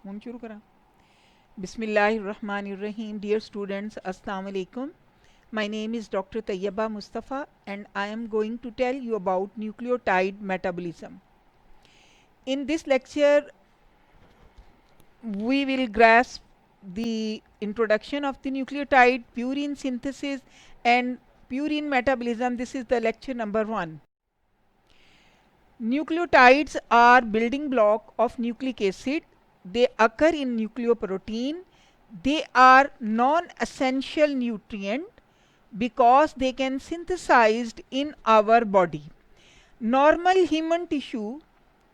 हम शुरू करा Bismillahirrahmanirrahim. Dear students, Assalamu alaikum. My name is Dr. Tayyaba Mustafa and I am going to tell you about nucleotide metabolism. In this lecture, we will grasp the introduction of the nucleotide, purine synthesis and purine metabolism. This is the lecture number 1. Nucleotides are building block of nucleic acid. They occur in nucleoprotein. They are non-essential nutrient because they can synthesized in our body. Normal human tissue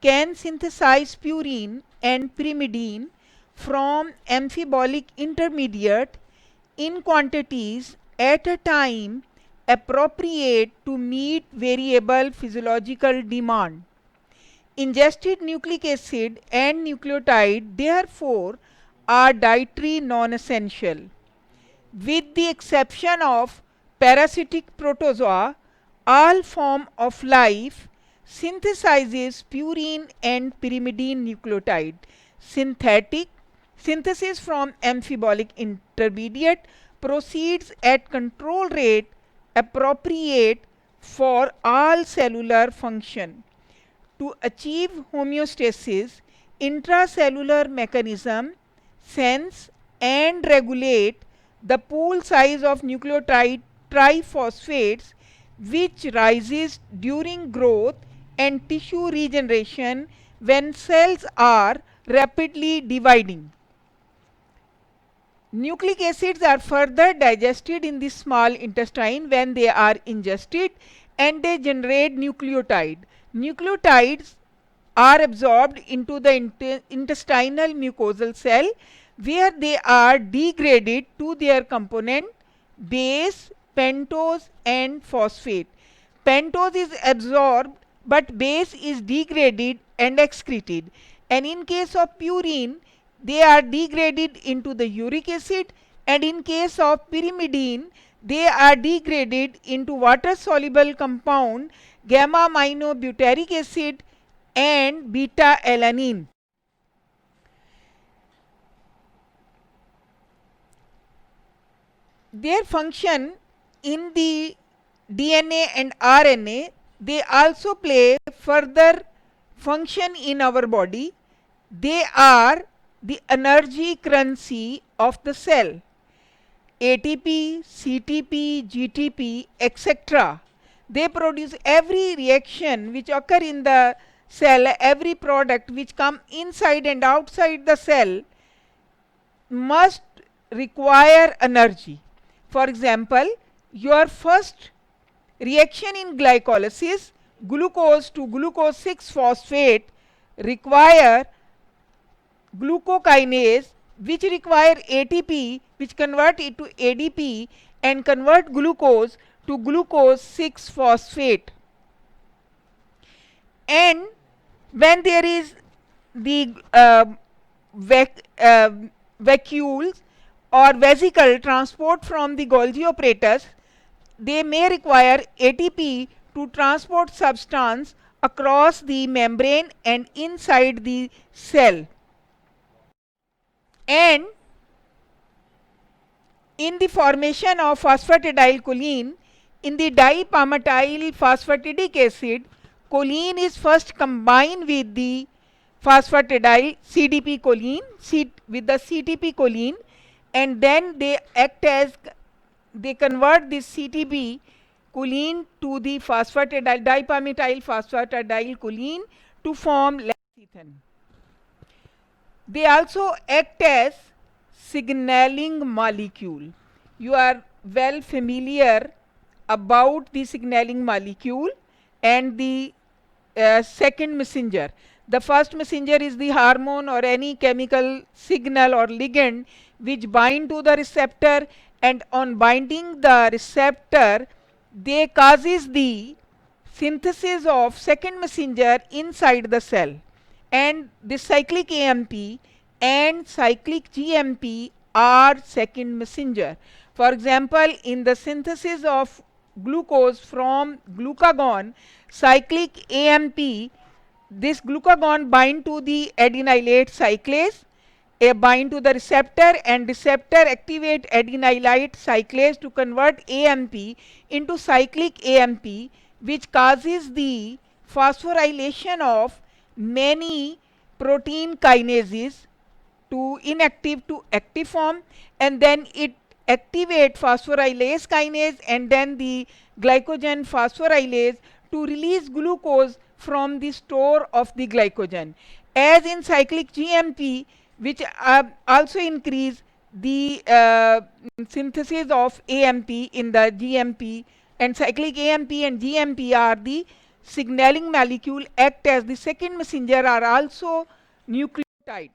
can synthesize purine and pyrimidine from amphibolic intermediate in quantities at a time appropriate to meet variable physiological demand. Ingested nucleic acid and nucleotide therefore are dietary non-essential. With the exception of parasitic protozoa, all form of life synthesizes purine and pyrimidine nucleotide. Synthetic synthesis from amphibolic intermediate proceeds at control rate appropriate for all cellular function. To achieve homeostasis, intracellular mechanism sense and regulate the pool size of nucleotide triphosphates which rises during growth and tissue regeneration when cells are rapidly dividing. Nucleic acids are further digested in the small intestine when they are ingested and they generate nucleotide. Nucleotides are absorbed into the intestinal mucosal cell where they are degraded to their component base, pentose and phosphate. Pentose is absorbed but base is degraded and excreted, and in case of purine they are degraded into the uric acid, and in case of pyrimidine they are degraded into water soluble compound gamma aminobutyric acid and beta alanine. Their function in the DNA and RNA, they also play further function in our body. They are the energy currency of the cell. ATP, CTP, GTP, etc. They produce every reaction which occur in the cell, every product which come inside and outside the cell must require energy. For example, your first reaction in glycolysis, glucose to glucose 6 phosphate require glucokinase which require ATP which convert it to ADP and convert glucose to glucose 6 phosphate. And when there is the vacuoles or vesicle transport from the Golgi apparatus, they may require ATP to transport substance across the membrane and inside the cell. And in the formation of phosphatidylcholine, in the dipalmitoyl phosphatidic acid, choline is first combined with the phosphatidyl CDP choline with the CTP choline, and then they act as they convert this CTP choline to the phosphatidyl dipalmitoyl phosphatidyl choline to form lecithin. They also act as signaling molecule. You are well familiar about the signaling molecule and the second messenger. The first messenger is the hormone or any chemical signal or ligand which bind to the receptor, and on binding the receptor they causes the synthesis of second messenger inside the cell, and the cyclic AMP and cyclic GMP are second messenger. For example, in the synthesis of glucose from glucagon, cyclic AMP, this glucagon bind to the adenylate cyclase bind to the receptor, and receptor activate adenylate cyclase to convert AMP into cyclic AMP, which causes the phosphorylation of many protein kinases to inactive to active form, and then it activate phosphorylase kinase and then the glycogen phosphorylase to release glucose from the store of the glycogen, as in cyclic GMP, which also increase the synthesis of AMP in the GMP. And cyclic AMP and GMP are the signaling molecule, act as the second messenger, are also nucleotide.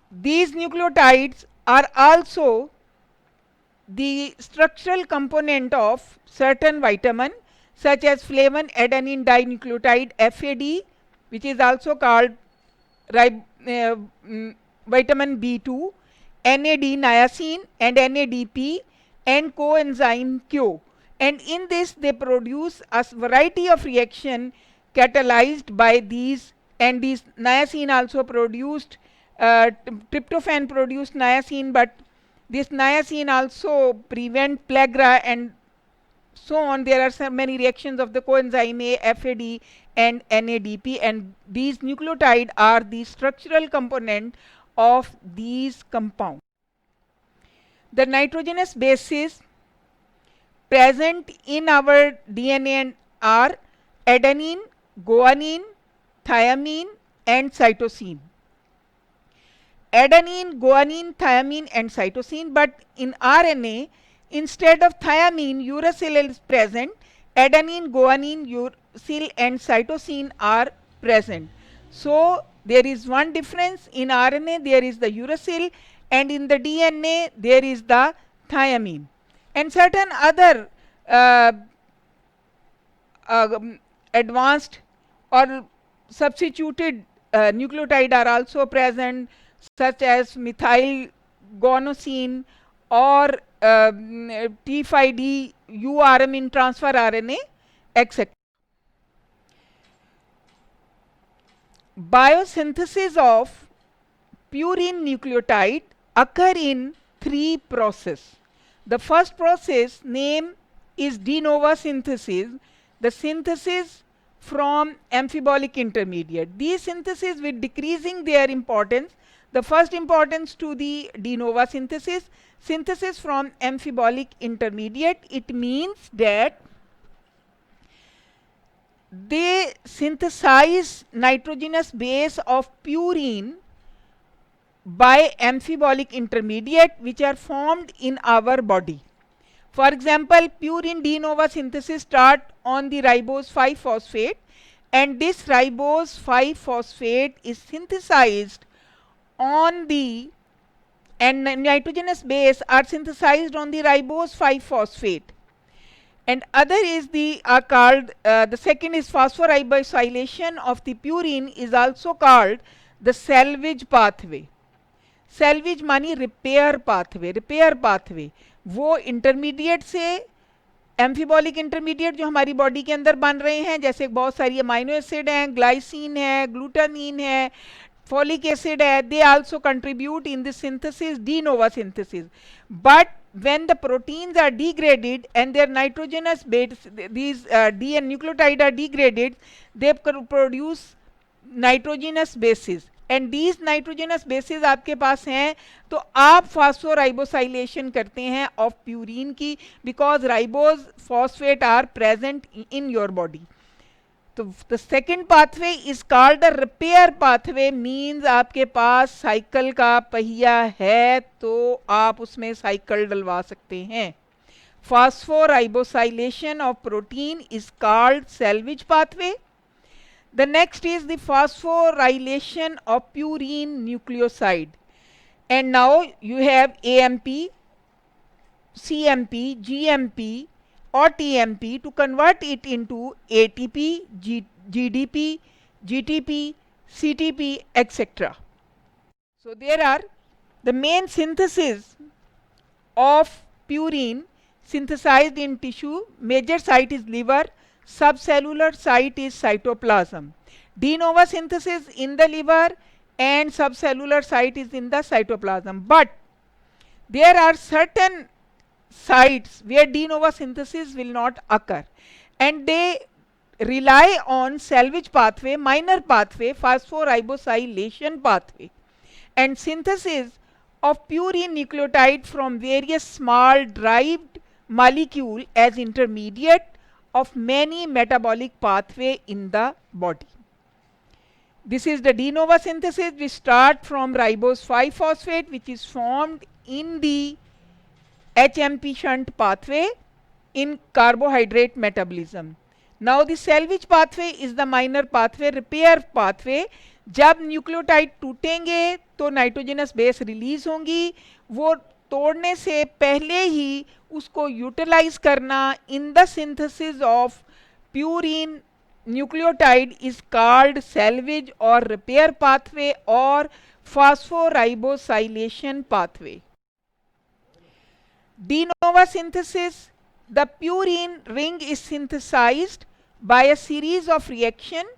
These nucleotides are also the structural component of certain vitamin such as flavin adenine dinucleotide FAD, which is also called vitamin B2, NAD niacin and NADP, and coenzyme Q. And in this they produce a variety of reaction catalyzed by these, and these niacin also produced tryptophan produced niacin, but this niacin also prevent pellagra and so on. There are so many reactions of the coenzyme A, FAD and NADP, and these nucleotides are the structural component of these compounds. The nitrogenous bases present in our DNA are adenine, guanine, thymine and cytosine. Adenine, guanine, thymine and cytosine, but in RNA, instead of thymine, uracil is present. Adenine, guanine, uracil and cytosine are present. So there is one difference: in RNA there is the uracil, and in the DNA there is the thymine. And certain other advanced or substituted nucleotide are also present, such as methyl guanosine or T5D URM transfer RNA, etc. Biosynthesis of purine nucleotide occur in three processes. The first process name is de novo synthesis, the synthesis from amphibolic intermediate. These syntheses with decreasing their importance. The first importance to the de novo synthesis, synthesis from amphibolic intermediate. It means that they synthesize nitrogenous base of purine by amphibolic intermediate which are formed in our body. For example, purine de novo synthesis start on the ribose 5-phosphate, and this ribose 5-phosphate is synthesized on the, and nitrogenous base are synthesized on the ribose 5-phosphate. And other is the called the second is phosphoribosylation of the purine is also called the salvage pathway. Salvage मानी repair pathway, repair pathway वो intermediate से amphibolic intermediate जो हमारी body के अंदर बन रहे हैं, जैसे बहुत सारी अमाइनो एसिड हैं, ग्लाइसिन है, ग्लूटामीन है, folic acid, they also contribute in the synthesis, de novo synthesis. But when the proteins are degraded and their nitrogenous base, these D and nucleotide are degraded, they produce nitrogenous bases. And these nitrogenous bases आपके पास हैं तो आप phosphoribosylation करते हैं of purine की, because ribose phosphate are present in your body. तो the second pathway is called the repair pathway, means आपके पास cycle का पहिया है तो आप उसमें साइकिल डलवा सकते हैं. Phosphoribosylation of protein is called salvage pathway. The next is the phosphorylation of purine nucleoside, and now you have AMP, CMP, GMP or TMP to convert it into ATP, GDP, GTP, CTP, etc. So there are the main synthesis of purine synthesized in tissue. Major site is liver, subcellular site is cytoplasm. De novo synthesis in the liver, and subcellular site is in the cytoplasm. But there are certain sites where de novo synthesis will not occur, and they rely on salvage pathway, minor pathway, phosphoribosylation pathway, and synthesis of purine nucleotide from various small derived molecule as intermediate of many metabolic pathway in the body. This is the de novo synthesis. We start from ribose 5-phosphate, which is formed in the HMP shunt pathway in carbohydrate metabolism. Now the salvage pathway is the minor pathway, repair pathway. जब nucleotide टूटेंगे तो nitrogenous base release होंगी, वो तोड़ने से पहले ही उसको utilise करना in the synthesis of purine nucleotide is called salvage or repair pathway or phosphoribosylation pathway. De novo synthesis, the purine ring is synthesized by a series of reactions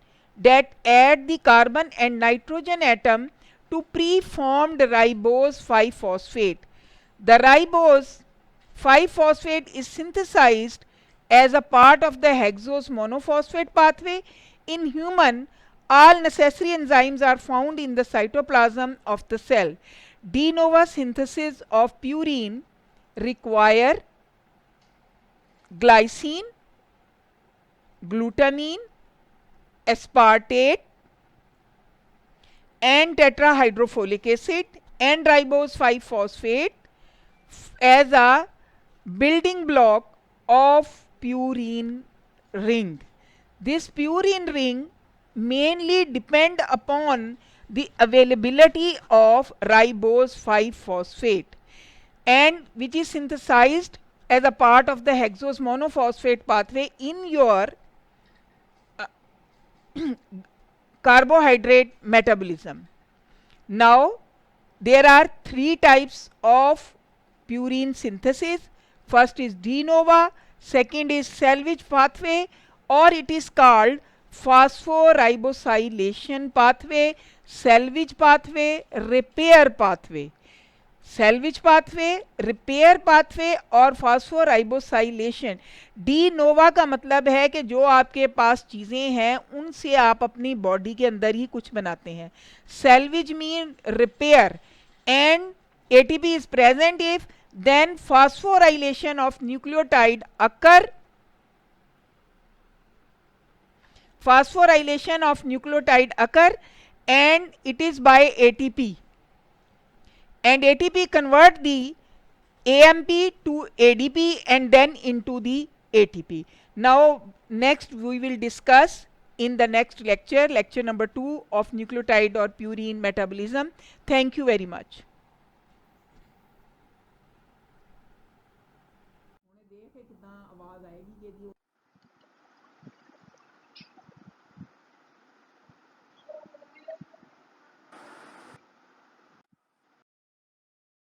that add the carbon and nitrogen atom to pre-formed ribose 5-phosphate. The ribose 5-phosphate is synthesized as a part of the hexose monophosphate pathway. In human, all necessary enzymes are found in the cytoplasm of the cell. De novo synthesis of purine require glycine, glutamine, aspartate and tetrahydrofolic acid and ribose 5-phosphate as a building block of purine ring. This purine ring mainly depend upon the availability of ribose 5-phosphate, and which is synthesized as a part of the hexose monophosphate pathway in your carbohydrate metabolism. Now there are three types of purine synthesis. First is de novo, second is salvage pathway, or it is called phosphoribosylation pathway, salvage pathway, repair pathway. Salvage pathway, repair pathway और phosphoribosylation. D नोवा का मतलब है कि जो आपके पास चीज़ें हैं उनसे आप अपनी बॉडी के अंदर ही कुछ बनाते हैं. Salvage mean repair, and ATP is present if then phosphorylation of nucleotide occur. Phosphorylation of nucleotide occur and it is by ATP. And ATP convert the AMP to ADP and then into the ATP. Now next we will discuss in the next lecture, lecture number 2 of nucleotide or purine metabolism. Thank you very much.